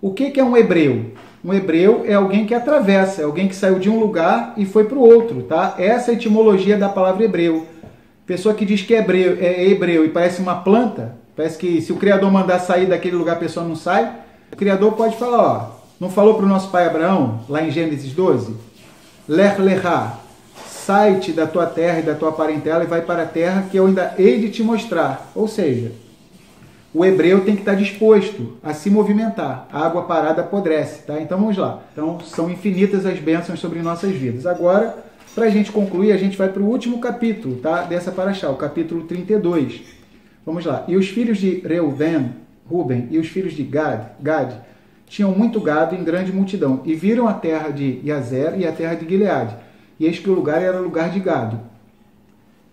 O que é um hebreu? Um hebreu é alguém que atravessa, é alguém que saiu de um lugar e foi para o outro, tá? Essa é a etimologia da palavra hebreu. Pessoa que diz que é hebreu e parece uma planta, parece que se o Criador mandar sair daquele lugar, a pessoa não sai. O Criador pode falar, ó, não falou para o nosso pai Abraão, lá em Gênesis 12? Lech lechá, sai-te da tua terra e da tua parentela e vai para a terra que eu ainda hei de te mostrar. Ou seja, o hebreu tem que estar disposto a se movimentar. A água parada apodrece, tá? Então vamos lá. Então são infinitas as bênçãos sobre nossas vidas. Agora, para a gente concluir, a gente vai para o último capítulo, tá? Dessa paraxá, o capítulo 32. Vamos lá. E os filhos de Ruben, e os filhos de Gad, tinham muito gado em grande multidão, e viram a terra de Jazer e a terra de Gileade. E eis que o lugar era lugar de gado.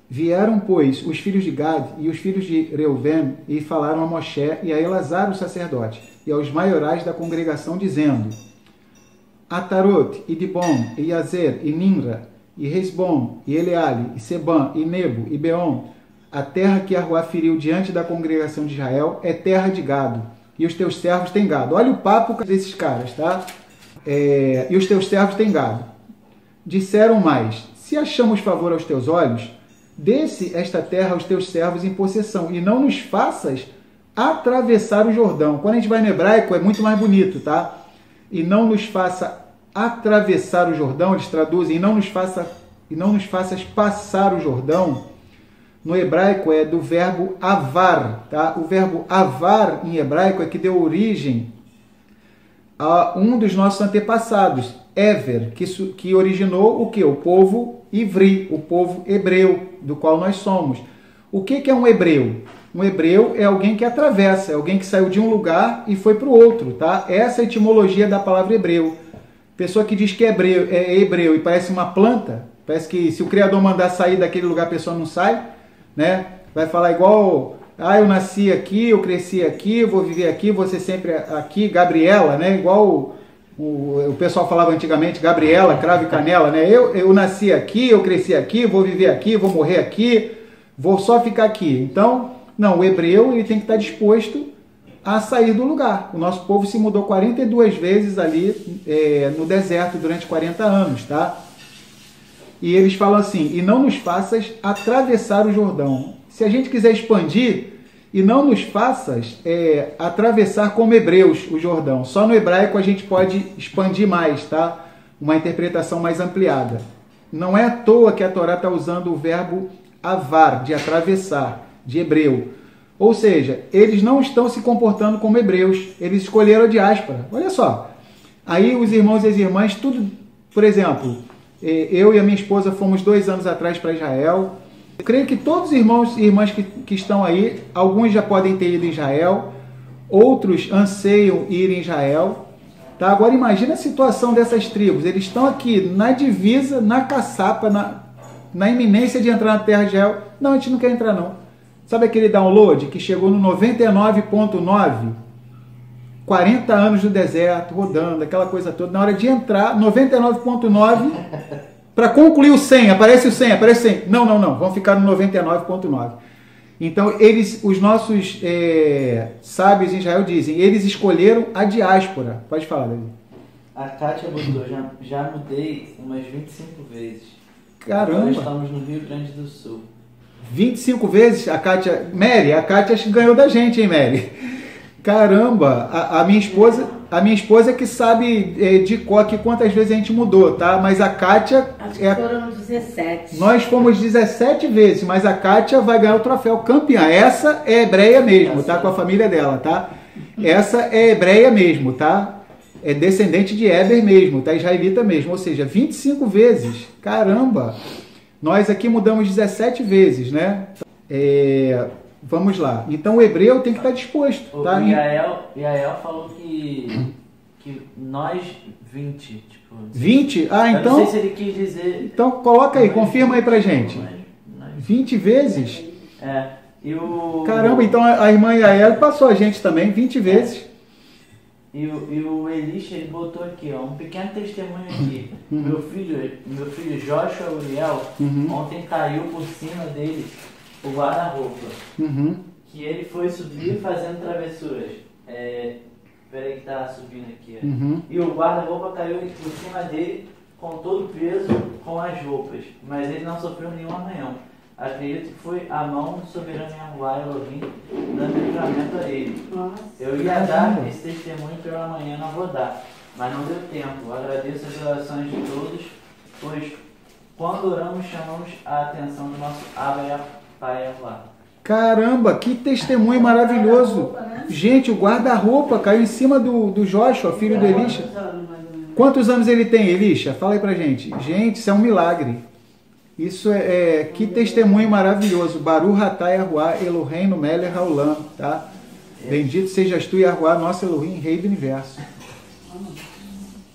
Vieram, pois, os filhos de Gad e os filhos de Reuven e falaram a Moshe e a Elazar, o sacerdote, e aos maiorais da congregação, dizendo: Atarot, e Dibon, e Jazer, e Nimra, e Resbom, e Eleale, e Sebam, e Nebo, e Beon, a terra que Arruá feriu diante da congregação de Israel é terra de gado, e os teus servos têm gado. Olha o papo desses caras, tá? E os teus servos têm gado. Disseram mais: se achamos favor aos teus olhos, dê-se esta terra aos teus servos em possessão, e não nos faças atravessar o Jordão. Quando a gente vai no hebraico é muito mais bonito, tá? E não nos faça atravessar o Jordão, eles traduzem, e não nos faças passar o Jordão. No hebraico é do verbo avar, tá? O verbo avar em hebraico é que deu origem a um dos nossos antepassados, Ever, que originou o que? O povo ivri, o povo hebreu, do qual nós somos. O que é um hebreu? Um hebreu é alguém que atravessa, é alguém que saiu de um lugar e foi para o outro, tá? Essa é a etimologia da palavra hebreu. Pessoa que diz que é hebreu e parece uma planta, parece que se o Criador mandar sair daquele lugar, a pessoa não sai, né? Vai falar igual, eu nasci aqui, eu cresci aqui, eu vou viver aqui, vou ser sempre aqui, Gabriela, né? Igual o pessoal falava antigamente, Gabriela, cravo e canela, né? Eu nasci aqui, eu cresci aqui, vou viver aqui, vou morrer aqui, vou só ficar aqui. Então, não, o hebreu ele tem que estar disposto a sair do lugar. O nosso povo se mudou 42 vezes ali no deserto durante 40 anos, tá? E eles falam assim: e não nos faças atravessar o Jordão. Se a gente quiser expandir, e não nos faças atravessar como hebreus o Jordão. Só no hebraico a gente pode expandir mais, tá? Uma interpretação mais ampliada. Não é à toa que a Torá está usando o verbo avar, de atravessar, de hebreu. Ou seja, eles não estão se comportando como hebreus, eles escolheram a diáspora. Olha só, aí os irmãos e as irmãs, tudo, por exemplo, eu e a minha esposa fomos 2 anos atrás para Israel. Eu creio que todos os irmãos e irmãs que estão aí, alguns já podem ter ido em Israel, outros anseiam ir em Israel. Tá? Agora imagina a situação dessas tribos, eles estão aqui na divisa, na caçapa, na iminência de entrar na terra de Israel. Não, a gente não quer entrar não. Sabe aquele download que chegou no 99.9? 40 anos no deserto, rodando, aquela coisa toda. Na hora de entrar, 99.9, para concluir o 100, aparece o 100, aparece o 100. Não, vamos ficar no 99.9. Então, os nossos sábios em Israel dizem, eles escolheram a diáspora. Pode falar, Davi. A Kátia botou, já mudei umas 25 vezes. Caramba! Agora estamos no Rio Grande do Sul. 25 vezes a Kátia... Mary, a Kátia ganhou da gente, hein, Mary? Caramba, a minha esposa que sabe de cor aqui quantas vezes a gente mudou, tá? Mas a Kátia... Acho que foram 17. Nós fomos 17 vezes, mas a Kátia vai ganhar o troféu campeã. Essa é hebreia mesmo, tá? Com a família dela, tá? Essa é hebreia mesmo, tá? É descendente de Éber mesmo, tá? Israelita mesmo, ou seja, 25 vezes. Caramba! Nós aqui mudamos 17 vezes, né? Vamos lá. Então o hebreu tem que estar disposto. Tá? O Yael falou que nós 20. Tipo, 20? Ah, então... Eu não sei se ele quis dizer... Então coloca aí, confirma aí pra gente. 20 vezes? Caramba, então a irmã Yael passou a gente também 20 vezes. E o Elisha, ele botou aqui, ó, um pequeno testemunho aqui. Meu filho Joshua Uriel, ontem caiu por cima dele o guarda-roupa. Que ele foi subir fazendo travessuras. Peraí que tá subindo aqui. Uhum. E o guarda-roupa caiu por cima dele com todo o peso com as roupas, mas ele não sofreu nenhum arranhão. Acredito que foi a mão soberana Yahuwah Elohim dando livramento a ele. Nossa. Eu ia dar esse testemunho pela manhã, não vou dar, mas não deu tempo. Agradeço as orações de todos, pois quando oramos chamamos a atenção do nosso Abba Pai Yahuwah. Caramba, que testemunho maravilhoso. Gente, o guarda-roupa caiu em cima do Joshua, filho do Elisha. Quantos anos ele tem, Elisha? Fala aí pra gente. Gente, isso é um milagre. Isso que testemunho maravilhoso. Baruch atah Yahuwah Eloheinu melech haolam, tá? Bendito sejas tu, Yahuwah, nosso Elohim, Rei do Universo.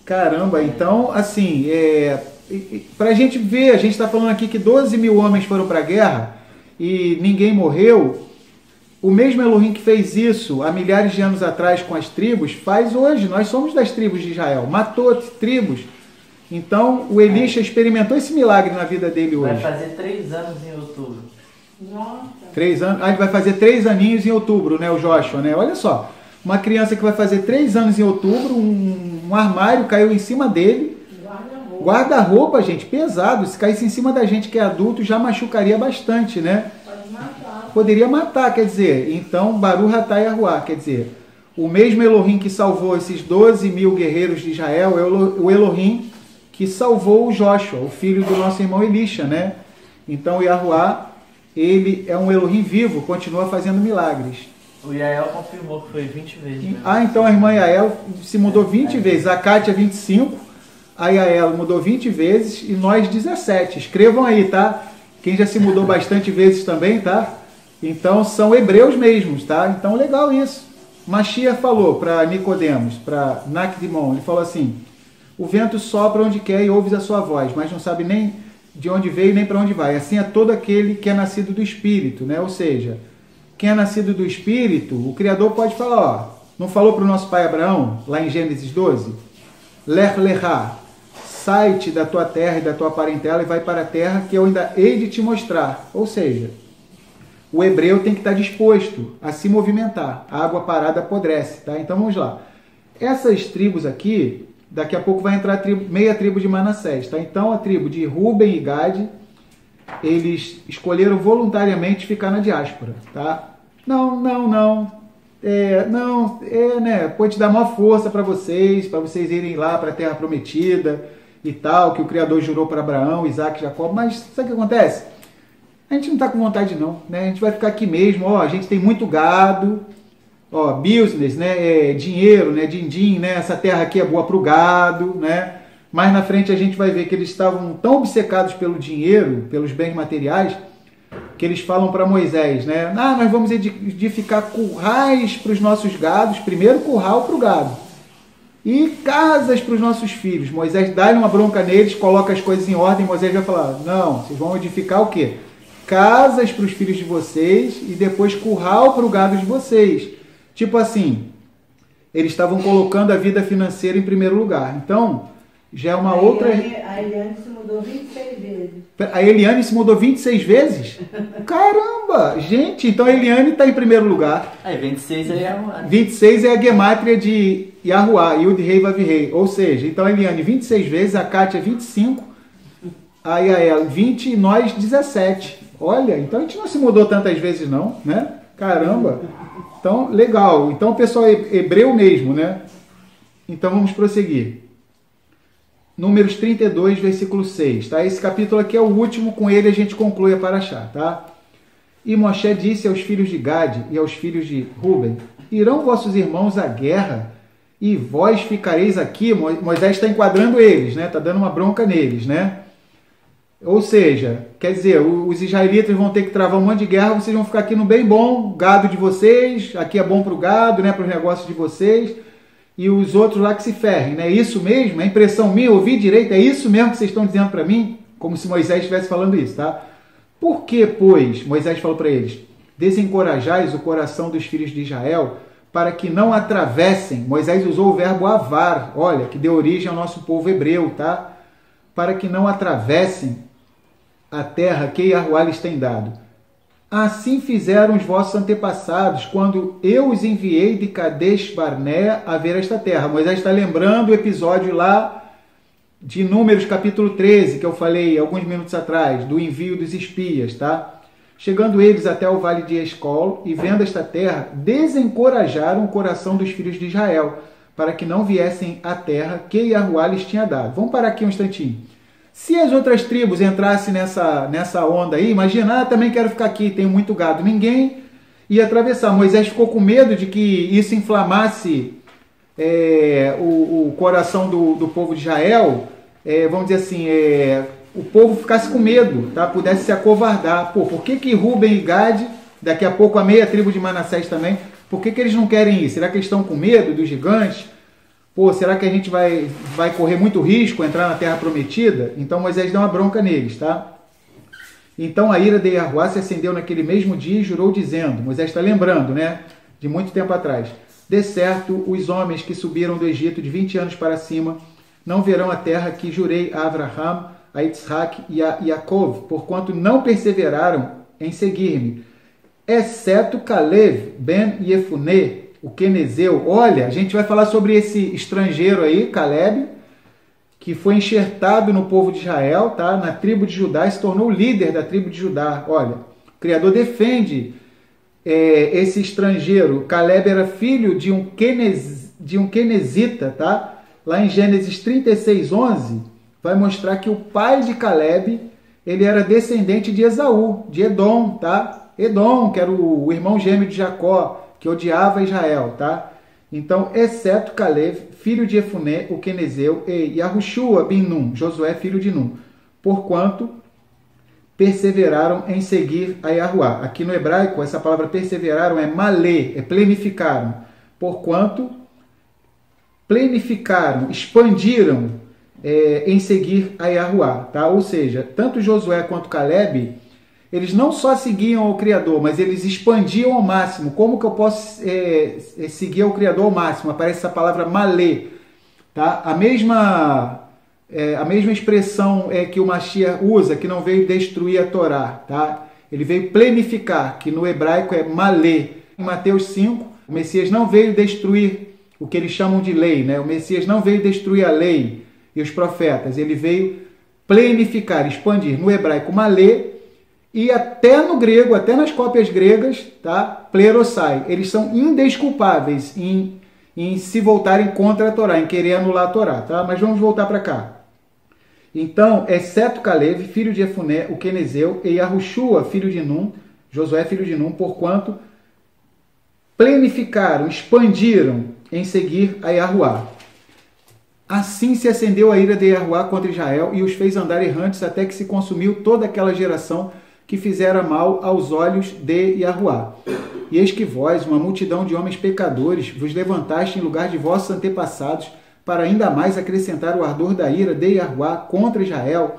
Caramba, então, assim, pra gente ver, a gente está falando aqui que 12 mil homens foram para a guerra e ninguém morreu. O mesmo Elohim que fez isso há milhares de anos atrás com as tribos, faz hoje. Nós somos das tribos de Israel. Matou tribos. Então, o Elisha experimentou esse milagre na vida dele hoje. Vai fazer 3 anos em outubro. Nossa. 3 anos? Ele vai fazer 3 aninhos em outubro, né, o Joshua, né? Olha só. Uma criança que vai fazer 3 anos em outubro, um armário caiu em cima dele. Guarda-roupa, gente, pesado. Se caísse em cima da gente que é adulto, já machucaria bastante, né? Pode matar. Poderia matar, quer dizer. Então, Baruch atah Yahuwah, quer dizer, o mesmo Elohim que salvou esses 12 mil guerreiros de Israel é o Elohim que salvou o Joshua, o filho do nosso irmão Elisha, né? Então, o Yahuwah, ele é um Elohim vivo, continua fazendo milagres. O Yael confirmou que foi 20 vezes mesmo. Então a irmã Yael se mudou 20 vezes, a Kátia 25, a Yael mudou 20 vezes e nós 17. Escrevam aí, tá? Quem já se mudou bastante vezes também, tá? Então são hebreus mesmos, tá? Então legal isso. Mashiach falou para Nicodemos, para Nacdimon, ele falou assim: o vento sopra onde quer e ouves a sua voz, mas não sabe nem de onde veio nem para onde vai. Assim é todo aquele que é nascido do Espírito, né? Ou seja, quem é nascido do Espírito, o Criador pode falar, ó, não falou para o nosso pai Abraão, lá em Gênesis 12? Lech lechá, sai-te da tua terra e da tua parentela e vai para a terra que eu ainda hei de te mostrar. Ou seja, o hebreu tem que estar disposto a se movimentar. A água parada apodrece, tá? Então vamos lá. Essas tribos aqui, daqui a pouco vai entrar meia tribo de Manassés, tá? Então a tribo de Ruben e Gade, eles escolheram voluntariamente ficar na diáspora, tá? Né? Pode dar maior força para vocês irem lá para a Terra Prometida e tal, que o Criador jurou para Abraão, Isaac e Jacó, mas sabe o que acontece? A gente não está com vontade não, né? A gente vai ficar aqui mesmo, ó, a gente tem muito gado, ó, business, né? Dinheiro, né? Din-din, né? Essa terra aqui é boa para o gado, né? Mais na frente a gente vai ver que eles estavam tão obcecados pelo dinheiro, pelos bens materiais, que eles falam para Moisés, né? Nós vamos edificar currais para os nossos gados, primeiro curral para o gado, e casas para os nossos filhos. Moisés dá uma bronca neles, coloca as coisas em ordem, Moisés vai falar, não, vocês vão edificar o quê? Casas para os filhos de vocês e depois curral para o gado de vocês. Tipo assim, eles estavam colocando a vida financeira em primeiro lugar. Então, já é uma outra... A Eliane se mudou 26 vezes. A Eliane se mudou 26 vezes? Caramba! Gente, então a Eliane está em primeiro lugar. Aí 26 é Yahuwah. 26 é a gemátria de Yahuwah, Yud Rei Vav Rei. Ou seja, então a Eliane 26 vezes, a Kátia 25, a Yael 20 e nós 17. Olha, então a gente não se mudou tantas vezes não, né? Caramba! Então, legal. Então o pessoal é hebreu mesmo, né? Então vamos prosseguir. Números 32, versículo 6, tá? Esse capítulo aqui é o último, com ele a gente conclui a Paraxá, tá? E Moshe disse aos filhos de Gade e aos filhos de Ruben: irão vossos irmãos à guerra e vós ficareis aqui? Moisés está enquadrando eles, né? Está dando uma bronca neles, né? Ou seja, quer dizer, os israelitas vão ter que travar um monte de guerra, vocês vão ficar aqui no bem bom, gado de vocês, aqui é bom para o gado, né? Para os negócios de vocês. E os outros lá que se ferrem, né? É isso mesmo? É impressão minha? Ouvi direito? É isso mesmo que vocês estão dizendo para mim? Como se Moisés estivesse falando isso, tá? Por que, pois, Moisés falou para eles: desencorajais o coração dos filhos de Israel para que não atravessem. Moisés usou o verbo avar, olha, que deu origem ao nosso povo hebreu, tá? Para que não atravessem a terra que Yahuwah lhes tem dado. Assim fizeram os vossos antepassados, quando eu os enviei de Cades Barnea a ver esta terra. Moisés está lembrando o episódio lá de Números capítulo 13, que eu falei alguns minutos atrás, do envio dos espias, tá? Chegando eles até o vale de Escol e vendo esta terra, desencorajaram o coração dos filhos de Israel, para que não viessem à terra que Yahuwá lhes tinha dado. Vamos parar aqui um instantinho. Se as outras tribos entrassem nessa onda aí, imagina, também quero ficar aqui, tenho muito gado. Ninguém ia atravessar. Moisés ficou com medo de que isso inflamasse o coração do povo de Israel, vamos dizer assim, o povo ficasse com medo, tá? Pudesse se acovardar. Pô, por que Ruben e Gad, daqui a pouco a meia tribo de Manassés também, por que eles não querem ir? Será que eles estão com medo dos gigantes? Pô, será que a gente vai correr muito risco entrar na terra prometida? Então Moisés deu uma bronca neles, tá? Então a ira de Yahuwá se acendeu naquele mesmo dia e jurou dizendo, Moisés está lembrando, né? De muito tempo atrás. De certo, os homens que subiram do Egito de 20 anos para cima não verão a terra que jurei a Abraham, a Yitzhak e a Yaakov, porquanto não perseveraram em seguir-me, exceto Caleb ben Yefuné, o quenezeu. Olha, a gente vai falar sobre esse estrangeiro aí, Caleb, que foi enxertado no povo de Israel, tá? Na tribo de Judá, e se tornou o líder da tribo de Judá. Olha, o Criador defende esse estrangeiro. Caleb era filho de um quenezita, tá? Lá em Gênesis 36, 11, vai mostrar que o pai de Caleb, ele era descendente de Esaú, de Edom, tá? Edom, que era o irmão gêmeo de Jacó, que odiava Israel, tá? Então, exceto Caleb, filho de Efuné, o quenezeu, e Yahushua bin Nun, Josué, filho de Nun, porquanto perseveraram em seguir a Yahuwá. Aqui no hebraico, essa palavra perseveraram é malê, plenificaram. Porquanto plenificaram, expandiram em seguir a Yahuwá, tá? Ou seja, tanto Josué quanto Caleb, eles não só seguiam ao Criador, mas eles expandiam ao máximo. Como que eu posso seguir ao Criador ao máximo? Aparece essa palavra malê, tá? A mesma expressão que o Mashiach usa, que não veio destruir a Torá, tá? Ele veio plenificar, que no hebraico é malê. Em Mateus 5, o Messias não veio destruir o que eles chamam de lei, né? O Messias não veio destruir a lei e os profetas, ele veio plenificar, expandir. No hebraico, malê, e até no grego, até nas cópias gregas, tá? Plerosai. Eles são indesculpáveis em se voltarem contra a Torá, em querer anular a Torá, tá? Mas vamos voltar para cá. Então, exceto Caleb, filho de Efuné, o quenezeu, e Yahushua, filho de Nun, Josué, filho de Nun, porquanto plenificaram, expandiram em seguir a Yahuwá. Assim se acendeu a ira de Yahuwá contra Israel e os fez andar errantes até que se consumiu toda aquela geração que fizera mal aos olhos de Yahuwá. E eis que vós, uma multidão de homens pecadores, vos levantaste em lugar de vossos antepassados, para ainda mais acrescentar o ardor da ira de Yahuwá contra Israel.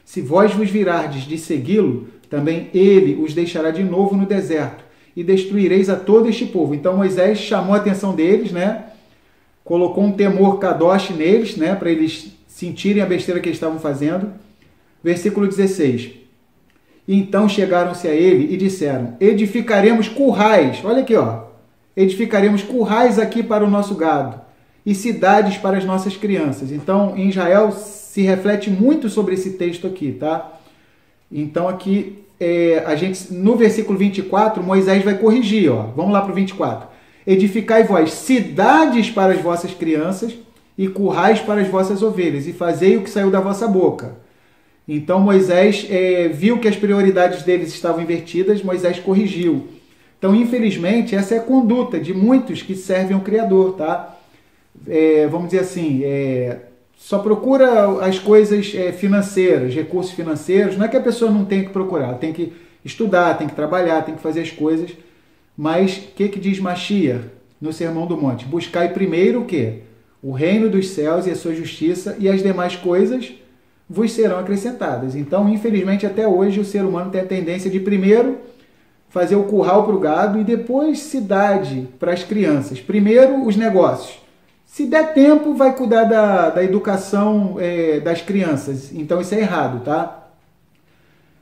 Se vós vos virardes de segui-lo, também ele os deixará de novo no deserto, e destruireis a todo este povo. Então Moisés chamou a atenção deles, né? Colocou um temor kadosh neles, né? Para eles sentirem a besteira que eles estavam fazendo. Versículo 16. Então chegaram-se a ele e disseram, edificaremos currais, olha aqui, ó, edificaremos currais aqui para o nosso gado e cidades para as nossas crianças. Então, em Israel se reflete muito sobre esse texto aqui, tá? Então, aqui, no versículo 24, Moisés vai corrigir, ó. Vamos lá para o 24. Edificai vós cidades para as vossas crianças e currais para as vossas ovelhas, e fazei o que saiu da vossa boca. Então Moisés viu que as prioridades deles estavam invertidas, Moisés corrigiu. Então, infelizmente, essa é a conduta de muitos que servem ao Criador, tá? Vamos dizer assim, só procura as coisas financeiras, recursos financeiros. Não é que a pessoa não tem que procurar, ela tem que estudar, tem que trabalhar, tem que fazer as coisas. Mas o que diz Mashiach no Sermão do Monte? Buscai primeiro o quê? O reino dos céus e a sua justiça, e as demais coisas vos serão acrescentadas. Então, infelizmente, até hoje o ser humano tem a tendência de primeiro fazer o curral para o gado e depois cidade para as crianças. Primeiro os negócios. Se der tempo, vai cuidar da educação das crianças. Então, isso é errado, tá?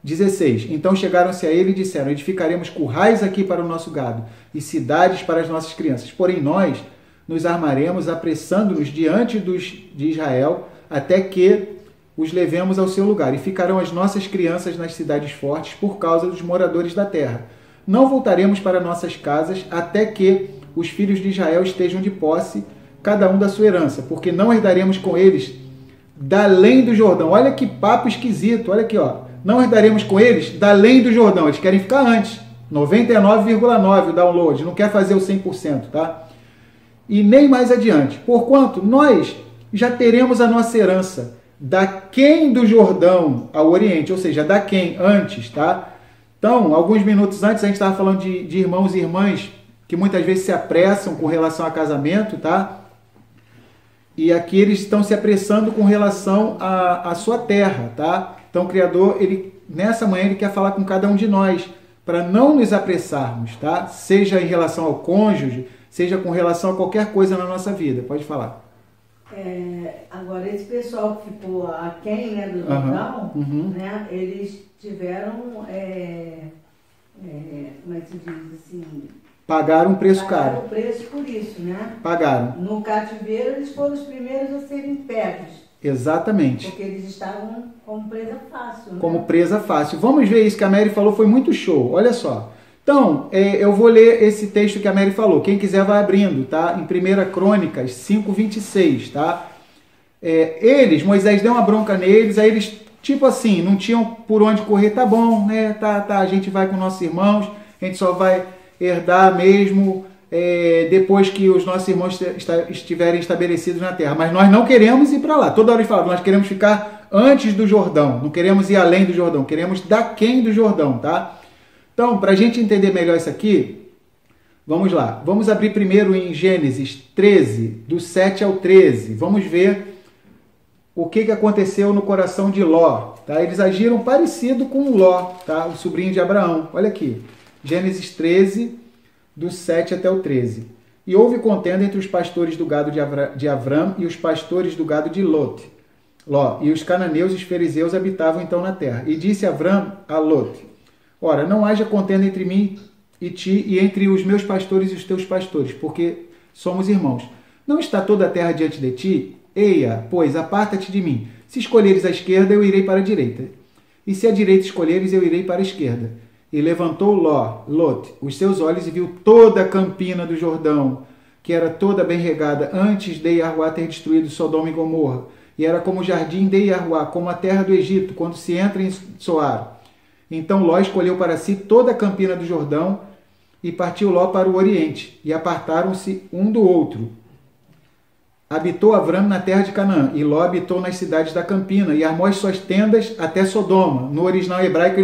16. Então chegaram-se a ele e disseram: edificaremos currais aqui para o nosso gado e cidades para as nossas crianças. Porém nós nos armaremos, apressando-nos diante de Israel, até que os levemos ao seu lugar. E ficarão as nossas crianças nas cidades fortes por causa dos moradores da terra. Não voltaremos para nossas casas até que os filhos de Israel estejam de posse, cada um da sua herança, porque não herdaremos com eles da além do Jordão. Olha que papo esquisito, olha aqui, ó. Não herdaremos com eles da além do Jordão. Eles querem ficar antes. 99,9% o download. Não quer fazer o 100%, tá? E nem mais adiante. Porquanto nós já teremos a nossa herança daquém do Jordão ao Oriente. Ou seja, daquém antes, tá? Então, alguns minutos antes, a gente estava falando de irmãos e irmãs que muitas vezes se apressam com relação a casamento, tá? E aqui eles estão se apressando com relação à sua terra, tá? Então o Criador, nessa manhã, ele quer falar com cada um de nós, para não nos apressarmos, tá? Seja em relação ao cônjuge, seja com relação a qualquer coisa na nossa vida. Pode falar. Agora, esse pessoal que ficou aquém, né, do Jordão, né, eles tiveram, como é que se diz assim... Pagaram um preço caro. Pagaram o preço por isso, né? Pagaram. No cativeiro, eles foram os primeiros a serem pegos. Exatamente. Porque eles estavam como presa fácil, né? Como presa fácil. Vamos ver isso que a Mary falou, foi muito show. Olha só. Então, eu vou ler esse texto que a Mary falou. Quem quiser vai abrindo, tá? Em 1 Crônicas 5:26, tá? Moisés deu uma bronca neles, aí eles, tipo assim, não tinham por onde correr. Tá bom, né? Tá, a gente vai com nossos irmãos, a gente só vai herdar mesmo depois que os nossos irmãos estiverem estabelecidos na terra. Mas nós não queremos ir para lá. Toda hora eles falavam, nós queremos ficar antes do Jordão, não queremos ir além do Jordão, queremos daquém do Jordão, tá? Então, para a gente entender melhor isso aqui, vamos lá. Vamos abrir primeiro em Gênesis 13, do 7 ao 13. Vamos ver o que aconteceu no coração de Ló, tá? Eles agiram parecido com Ló, tá? O sobrinho de Abraão. Olha aqui. Gênesis 13, do 7 até o 13. E houve contenda entre os pastores do gado de Avram e os pastores do gado de Ló. E os cananeus e os fariseus habitavam então na terra. E disse Avram a Ló: ora, não haja contenda entre mim e ti, e entre os meus pastores e os teus pastores, porque somos irmãos. Não está toda a terra diante de ti? Eia, pois, aparta-te de mim. Se escolheres a esquerda, eu irei para a direita. E se a direita escolheres, eu irei para a esquerda. E levantou Ló os seus olhos e viu toda a campina do Jordão, que era toda bem regada, antes de Iahuá ter destruído Sodoma e Gomorra. E era como o jardim de Iahuá, como a terra do Egito, quando se entra em Soar. Então Ló escolheu para si toda a campina do Jordão, e partiu Ló para o oriente, e apartaram-se um do outro. Habitou Avram na terra de Canaã, e Ló habitou nas cidades da campina, e armou as suas tendas até Sodoma. No original hebraico,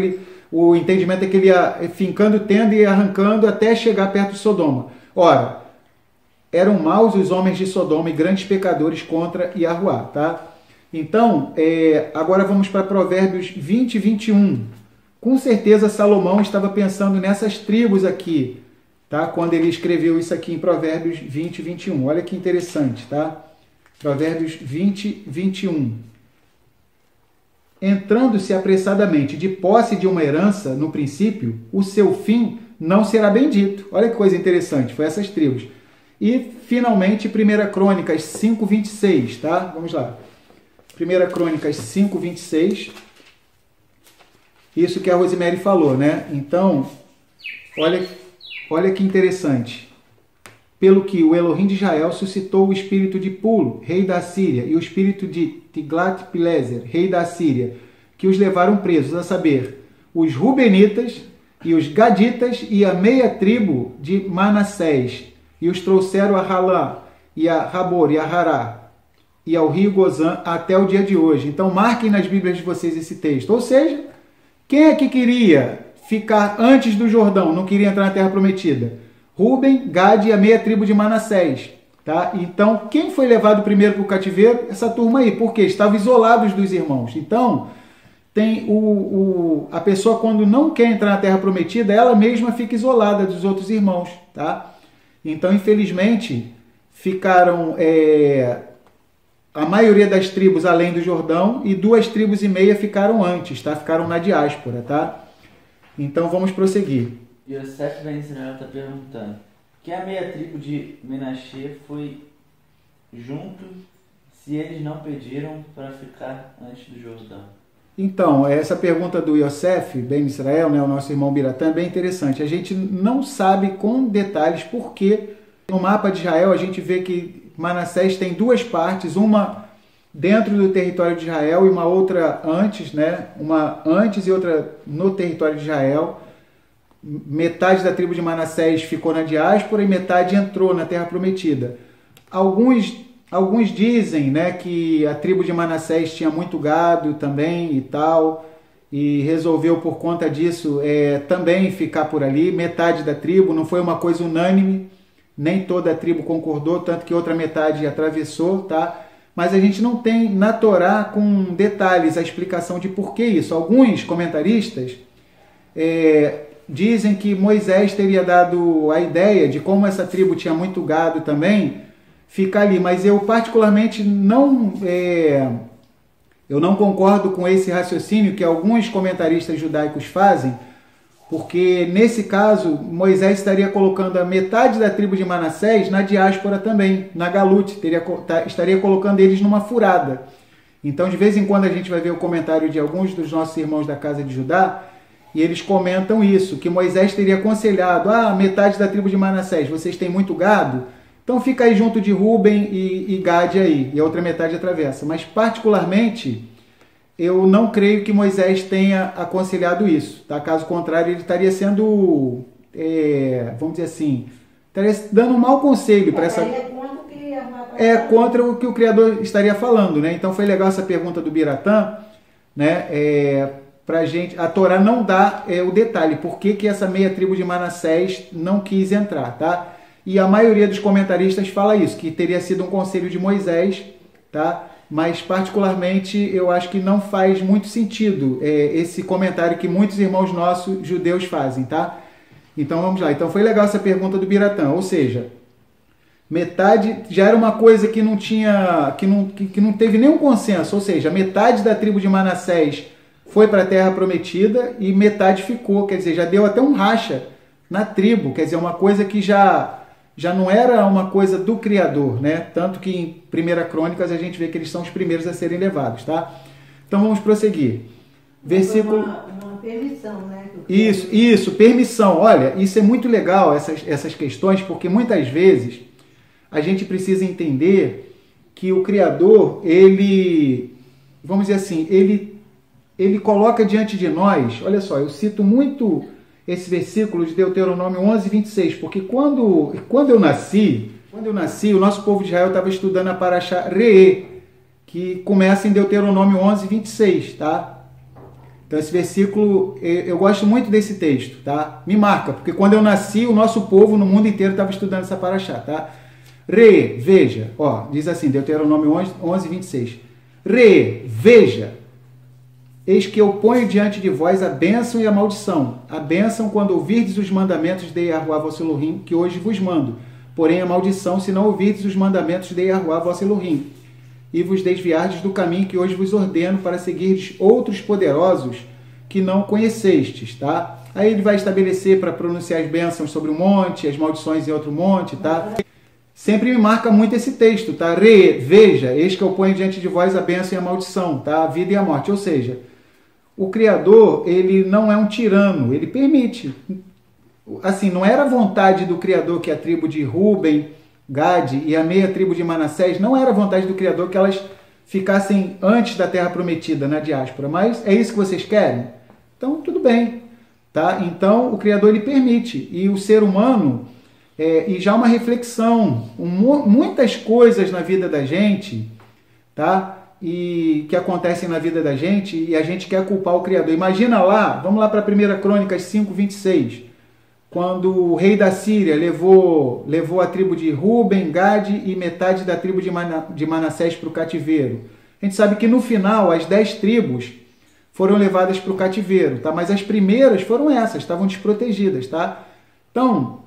o entendimento é que ele ia fincando tenda e arrancando até chegar perto de Sodoma. Ora, eram maus os homens de Sodoma e grandes pecadores contra Iahuá, tá? Então, agora vamos para Provérbios 20 e 21. Com certeza Salomão estava pensando nessas tribos aqui, tá? Quando ele escreveu isso aqui em Provérbios 20 e 21. Olha que interessante, tá? Provérbios 20, 21. Entrando-se apressadamente de posse de uma herança, no princípio, o seu fim não será bendito. Olha que coisa interessante, foi essas tribos. E, finalmente, 1 Crônicas 5, 26, tá? Vamos lá. 1 Crônicas 5, 26. Isso que a Rosemary falou, né? Então, olha que interessante. Pelo que o Elohim de Israel suscitou o espírito de Pulo, rei da Síria, e o espírito de Tiglat-Pileser, rei da Síria, que os levaram presos, a saber, os Rubenitas e os Gaditas e a meia tribo de Manassés, e os trouxeram a Halá, e a Rabor, e a Hará, e ao rio Gozã até o dia de hoje. Então marquem nas Bíblias de vocês esse texto. Ou seja, quem é que queria ficar antes do Jordão, não queria entrar na Terra Prometida? Ruben, Gad e a meia tribo de Manassés. Tá? Então, quem foi levado primeiro para o cativeiro? Essa turma aí, porque estavam isolados dos irmãos. Então, tem a pessoa, quando não quer entrar na Terra Prometida, ela mesma fica isolada dos outros irmãos. Tá? Então, infelizmente, ficaram a maioria das tribos além do Jordão e 2,5 tribos ficaram antes, tá? Ficaram na diáspora, tá? Então vamos prosseguir. Yosef Ben Israel está perguntando: que a meia tribo de Menashe foi junto se eles não pediram para ficar antes do Jordão? Então, essa pergunta do Yosef Ben Israel, né, o nosso irmão Biratã, é bem interessante. A gente não sabe com detalhes porque no mapa de Israel a gente vê que Manassés tem 2 partes, uma dentro do território de Israel e uma outra antes, né? Uma antes e outra no território de Israel. Metade da tribo de Manassés ficou na diáspora e metade entrou na Terra Prometida. Alguns dizem, né, que a tribo de Manassés tinha muito gado também e tal, e resolveu por conta disso também ficar por ali. Metade da tribo, não foi uma coisa unânime, nem toda a tribo concordou, tanto que outra metade atravessou, tá? Mas a gente não tem na Torá com detalhes a explicação de por que isso. Alguns comentaristas dizem que Moisés teria dado a ideia de como essa tribo tinha muito gado também, ficar ali, mas eu particularmente não concordo com esse raciocínio que alguns comentaristas judaicos fazem, porque nesse caso Moisés estaria colocando a metade da tribo de Manassés na diáspora também, na Galut, estaria colocando eles numa furada. Então de vez em quando a gente vai ver o comentário de alguns dos nossos irmãos da casa de Judá, e eles comentam isso, que Moisés teria aconselhado: metade da tribo de Manassés, vocês têm muito gado? Então fica aí junto de Ruben e Gade aí, e a outra metade atravessa. Mas particularmente, eu não creio que Moisés tenha aconselhado isso, tá? Caso contrário, ele estaria sendo, vamos dizer assim, estaria dando um mau conselho para essa... contra o que o Criador estaria falando, né? Então foi legal essa pergunta do Biratã, né? Pra gente, a Torá não dá o detalhe, por que essa meia tribo de Manassés não quis entrar, tá? E a maioria dos comentaristas fala isso, que teria sido um conselho de Moisés, tá? Mas particularmente eu acho que não faz muito sentido esse comentário que muitos irmãos nossos judeus fazem, tá? Então vamos lá. Então foi legal essa pergunta do Biratã, ou seja, metade já era uma coisa que não tinha, que não teve nenhum consenso, ou seja, metade da tribo de Manassés foi para a Terra Prometida e metade ficou, quer dizer, já deu até um racha na tribo, quer dizer, uma coisa que já não era uma coisa do Criador, né? Tanto que em 1 Crônicas a gente vê que eles são os primeiros a serem levados, tá? Então vamos prosseguir. Versículo... Uma permissão, né? Isso, permissão. Olha, isso é muito legal, essas questões, porque muitas vezes a gente precisa entender que o Criador, ele, vamos dizer assim, ele coloca diante de nós, olha só, eu cito muito esse versículo de Deuteronômio 11, 26, porque quando eu nasci, o nosso povo de Israel estava estudando a Parashá Re'ê, que começa em Deuteronômio 11, 26, tá? Então esse versículo, eu gosto muito desse texto, tá? Me marca, porque quando eu nasci, o nosso povo no mundo inteiro estava estudando essa Parashá, tá? Re'ê, veja, ó, diz assim, Deuteronômio 11, 26. Re'ê, veja, eis que eu ponho diante de vós a bênção e a maldição. A bênção quando ouvirdes os mandamentos de Yahuwá vosso Elohim, que hoje vos mando. Porém a maldição se não ouvirdes os mandamentos de Yahuwá vosso Elohim, e vos desviardes do caminho que hoje vos ordeno para seguirdes outros poderosos que não conhecestes, tá? Aí ele vai estabelecer para pronunciar as bênçãos sobre um monte, as maldições em outro monte, tá? Sempre me marca muito esse texto, tá? Veja, eis que eu ponho diante de vós a bênção e a maldição, tá? A vida e a morte. Ou seja, o Criador, ele não é um tirano, ele permite. Assim, não era vontade do Criador que a tribo de Ruben, Gade e a meia tribo de Manassés, não era vontade do Criador que elas ficassem antes da Terra Prometida, na diáspora. Mas é isso que vocês querem? Então, tudo bem, tá? Então, o Criador, ele permite. E o ser humano... e já uma reflexão, muitas coisas na vida da gente, tá? E que acontecem na vida da gente, e a gente quer culpar o Criador. Imagina lá, vamos lá para 1 Crônicas 5, 26, quando o rei da Síria levou a tribo de Ruben, Gade e metade da tribo de Manassés para o cativeiro. A gente sabe que no final as 10 tribos foram levadas para o cativeiro, tá? Mas as primeiras foram essas, estavam desprotegidas, tá? Então,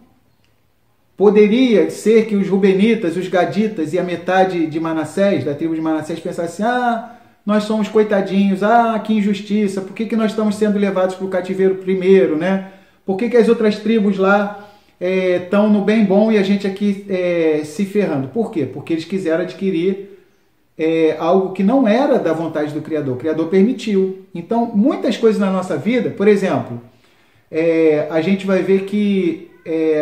Poderia ser que os rubenitas, os gaditas e a metade de Manassés, da tribo de Manassés, pensassem: ah, nós somos coitadinhos, ah, que injustiça, por que nós estamos sendo levados para o cativeiro primeiro, né? Por que as outras tribos lá estão no bem bom e a gente aqui se ferrando? Por quê? Porque eles quiseram adquirir algo que não era da vontade do Criador. O Criador permitiu. Então, muitas coisas na nossa vida, por exemplo, a gente vai ver que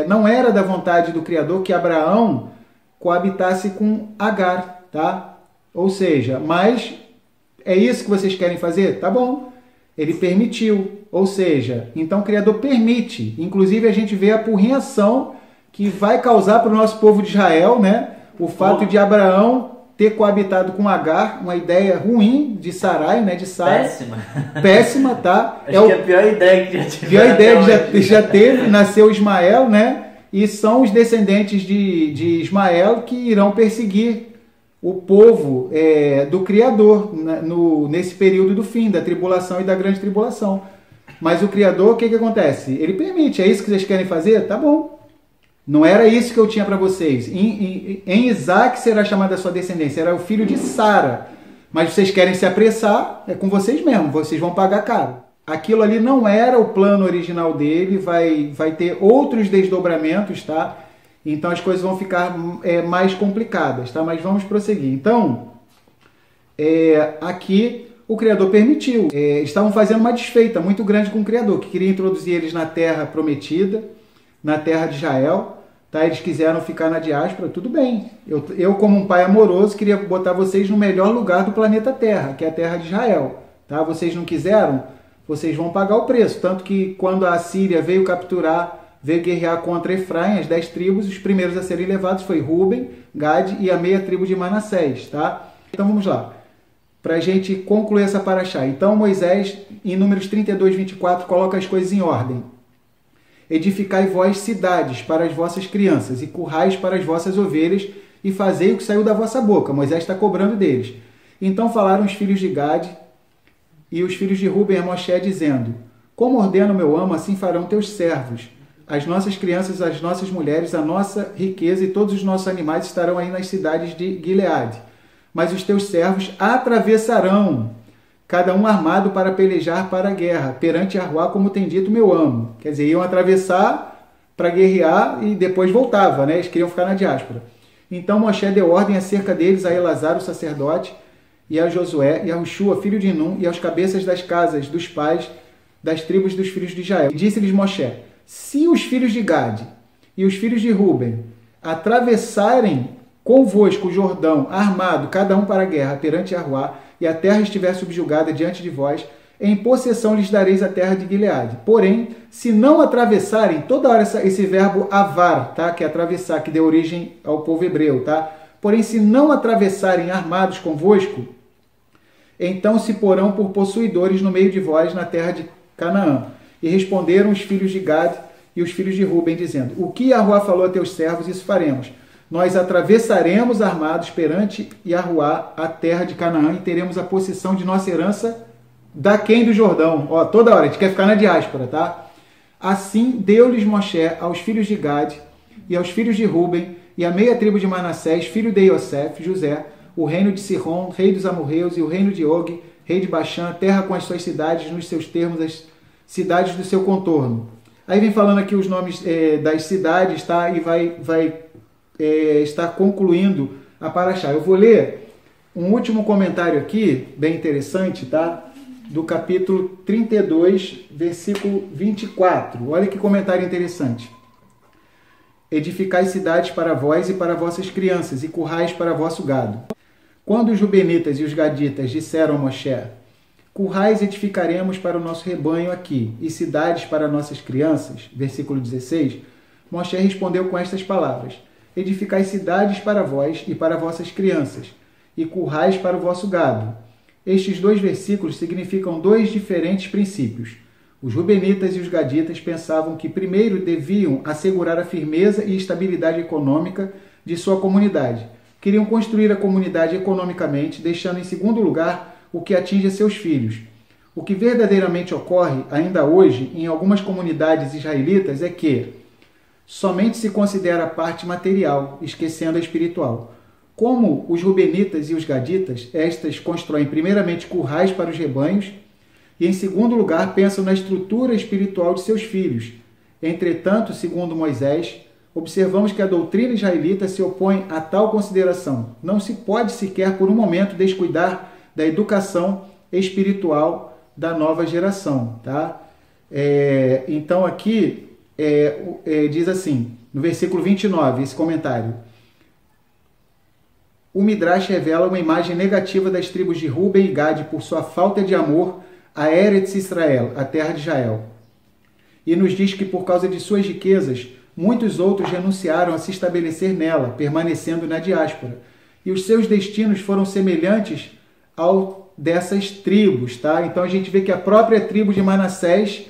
não era da vontade do Criador que Abraão coabitasse com Agar, tá? Ou seja, mas é isso que vocês querem fazer? Tá bom. Ele permitiu. Ou seja, então o Criador permite. Inclusive a gente vê a apurrinhação que vai causar para o nosso povo de Israel, né? O fato de Abraão ter coabitado com Agar, uma ideia ruim de Sarai, né? De Sara. Péssima. Péssima, tá? Acho que é a pior ideia que já tive. Pior ideia que já teve, nasceu Ismael, né? E são os descendentes de Ismael que irão perseguir o povo do Criador nesse período do fim, da tribulação e da grande tribulação. Mas o Criador, o que acontece? Ele permite. É isso que vocês querem fazer? Tá bom. Não era isso que eu tinha para vocês. Em Isaac será chamada a sua descendência. Era o filho de Sara. Mas vocês querem se apressar, é com vocês mesmo. Vocês vão pagar caro. Aquilo ali não era o plano original dele. Vai ter outros desdobramentos, tá? Então as coisas vão ficar mais complicadas, tá? Mas vamos prosseguir. Então, aqui o Criador permitiu. Estavam fazendo uma desfeita muito grande com o Criador, que queria introduzir eles na terra prometida, na terra de Israel. Tá? Eles quiseram ficar na diáspora, tudo bem. Eu, como um pai amoroso, queria botar vocês no melhor lugar do planeta Terra, que é a terra de Israel. Tá? Vocês não quiseram? Vocês vão pagar o preço. Tanto que quando a Assíria veio guerrear contra Efraim, as 10 tribos, os primeiros a serem levados foi Ruben, Gade e a meia tribo de Manassés. Tá? Então vamos lá. Para a gente concluir essa paraxá. Então Moisés, em Números 32, 24, coloca as coisas em ordem. Edificai vós cidades para as vossas crianças e currais para as vossas ovelhas e fazei o que saiu da vossa boca. Moisés está cobrando deles. Então falaram os filhos de Gade e os filhos de Ruben a Moshe, dizendo: como ordena o meu amo, assim farão teus servos. As nossas crianças, as nossas mulheres, a nossa riqueza e todos os nossos animais estarão aí nas cidades de Gileade. Mas os teus servos atravessarão, cada um armado para pelejar para a guerra, perante Arruá, como tem dito meu amo. Quer dizer, iam atravessar para guerrear e depois voltava, né? Eles queriam ficar na diáspora. Então Moshe deu ordem acerca deles a Elazar, o sacerdote, e a Josué, e a Ushua, filho de Nun, e aos cabeças das casas dos pais das tribos dos filhos de Israel. E disse-lhes Moshe: se os filhos de Gade e os filhos de Ruben atravessarem convosco o Jordão, armado, cada um para a guerra, perante Arruá, e a terra estiver subjugada diante de vós, em possessão lhes dareis a terra de Gileade. Porém, se não atravessarem, toda hora esse verbo avar, tá? Que é atravessar, que deu origem ao povo hebreu, tá? Porém, se não atravessarem armados convosco, então se porão por possuidores no meio de vós na terra de Canaã. E responderam os filhos de Gade e os filhos de Ruben, dizendo: o que Arruá falou a teus servos, isso faremos. Nós atravessaremos armados perante Arruá a terra de Canaã e teremos a possessão de nossa herança daquém do Jordão. Ó, toda hora, a gente quer ficar na diáspora, tá? Assim deu-lhes Moshe aos filhos de Gade e aos filhos de Ruben e a meia tribo de Manassés, filho de Iosef, José, o reino de Sihon, rei dos amorreus, e o reino de Og, rei de Baxã, terra com as suas cidades, nos seus termos, as cidades do seu contorno. Aí vem falando aqui os nomes das cidades, tá? E vai estar concluindo a paraxá. Eu vou ler um último comentário aqui, bem interessante, tá? Do capítulo 32, versículo 24. Olha que comentário interessante. Edificai cidades para vós e para vossas crianças, e currais para vosso gado. Quando os rubenitas e os gaditas disseram a Moshe: currais edificaremos para o nosso rebanho aqui, e cidades para nossas crianças, versículo 16, Moshe respondeu com estas palavras: edificai cidades para vós e para vossas crianças, e currais para o vosso gado. Estes dois versículos significam dois diferentes princípios. Os rubenitas e os gaditas pensavam que primeiro deviam assegurar a firmeza e estabilidade econômica de sua comunidade. Queriam construir a comunidade economicamente, deixando em segundo lugar o que atinge a seus filhos. O que verdadeiramente ocorre ainda hoje em algumas comunidades israelitas é que somente se considera a parte material, esquecendo a espiritual. Como os rubenitas e os gaditas, estas constroem primeiramente currais para os rebanhos e, em segundo lugar, pensam na estrutura espiritual de seus filhos. Entretanto, segundo Moisés, observamos que a doutrina israelita se opõe a tal consideração. Não se pode sequer por um momento descuidar da educação espiritual da nova geração. Tá? Então aqui diz assim, no versículo 29, esse comentário. O Midrash revela uma imagem negativa das tribos de Ruben e Gade por sua falta de amor a Eretz Israel, a terra de Israel. E nos diz que por causa de suas riquezas, muitos outros renunciaram a se estabelecer nela, permanecendo na diáspora. E os seus destinos foram semelhantes ao dessas tribos. Tá? Então a gente vê que a própria tribo de Manassés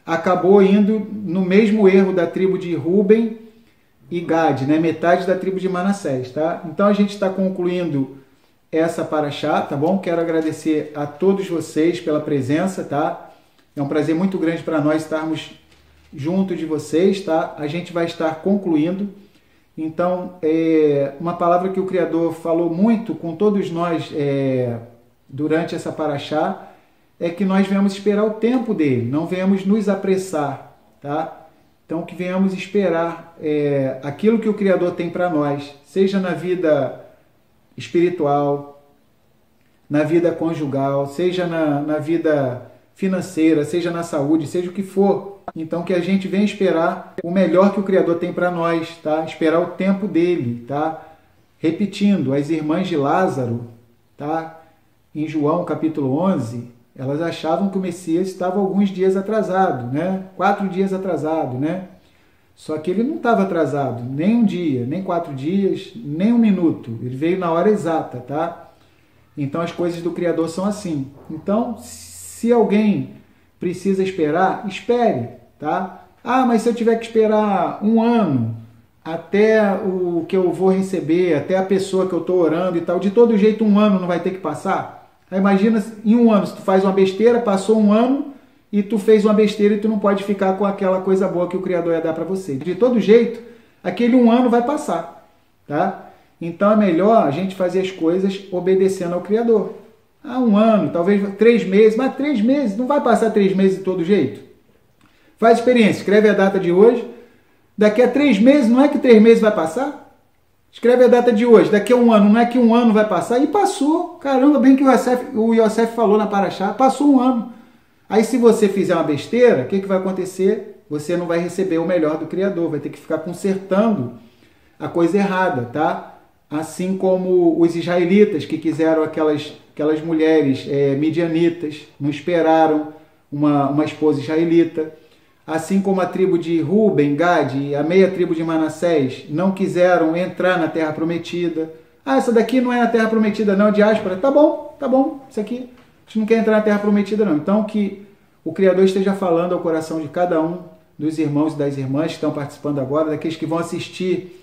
acabou indo no mesmo erro da tribo de Ruben e Gade, né? Metade da tribo de Manassés. Tá? Então a gente está concluindo essa paraxá, tá bom? Quero agradecer a todos vocês pela presença, tá? É um prazer muito grande para nós estarmos junto de vocês, tá? A gente vai estar concluindo. Então, uma palavra que o Criador falou muito com todos nós durante essa paraxá é que nós venhamos esperar o tempo dele, não venhamos nos apressar, tá? Então, que venhamos esperar aquilo que o Criador tem para nós, seja na vida espiritual, na vida conjugal, seja na vida financeira, seja na saúde, seja o que for. Então que a gente venha esperar o melhor que o Criador tem para nós, tá? Esperar o tempo dele, tá? Repetindo, as irmãs de Lázaro, tá? Em João capítulo 11, elas achavam que o Messias estava alguns dias atrasado, né? 4 dias atrasado, né? Só que ele não estava atrasado, nem um dia, nem 4 dias, nem 1 minuto. Ele veio na hora exata, tá? Então as coisas do Criador são assim. Então, se alguém precisa esperar, espere, tá? Ah, mas se eu tiver que esperar 1 ano até o que eu vou receber, até a pessoa que eu estou orando e tal, de todo jeito 1 ano não vai ter que passar? Aí imagina em 1 ano, se tu faz uma besteira, passou 1 ano e tu fez uma besteira e tu não pode ficar com aquela coisa boa que o Criador ia dar para você. De todo jeito, aquele 1 ano vai passar, tá? Então é melhor a gente fazer as coisas obedecendo ao Criador. 1 ano, talvez 3 meses, mas 3 meses, não vai passar 3 meses de todo jeito. Faz experiência, escreve a data de hoje, daqui a 3 meses, não é que 3 meses vai passar? Escreve a data de hoje, daqui a 1 ano, não é que 1 ano vai passar? E passou, caramba, bem que o Yosef falou na paraxá, passou 1 ano. Aí se você fizer uma besteira, o que vai acontecer? Você não vai receber o melhor do Criador, vai ter que ficar consertando a coisa errada, tá? Assim como os israelitas que quiseram aquelas mulheres midianitas, não esperaram uma esposa israelita. Assim como a tribo de Ruben, Gade e a meia tribo de Manassés não quiseram entrar na terra prometida. Ah, essa daqui não é na terra prometida não, diáspora. Tá bom, isso aqui a gente não quer entrar na terra prometida não. Então que o Criador esteja falando ao coração de cada um dos irmãos e das irmãs que estão participando agora, daqueles que vão assistir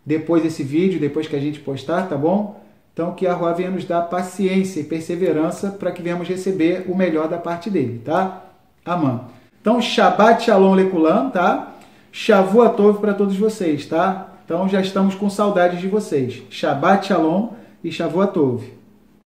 depois desse vídeo, depois que a gente postar, tá bom? Então que a Rua venha nos dar paciência e perseverança para que venhamos receber o melhor da parte dele, tá? Amém. Então, Shabbat Shalom Lekulam, tá? Shavua Tov para todos vocês, tá? Então já estamos com saudades de vocês. Shabbat Shalom e Shavua Tov.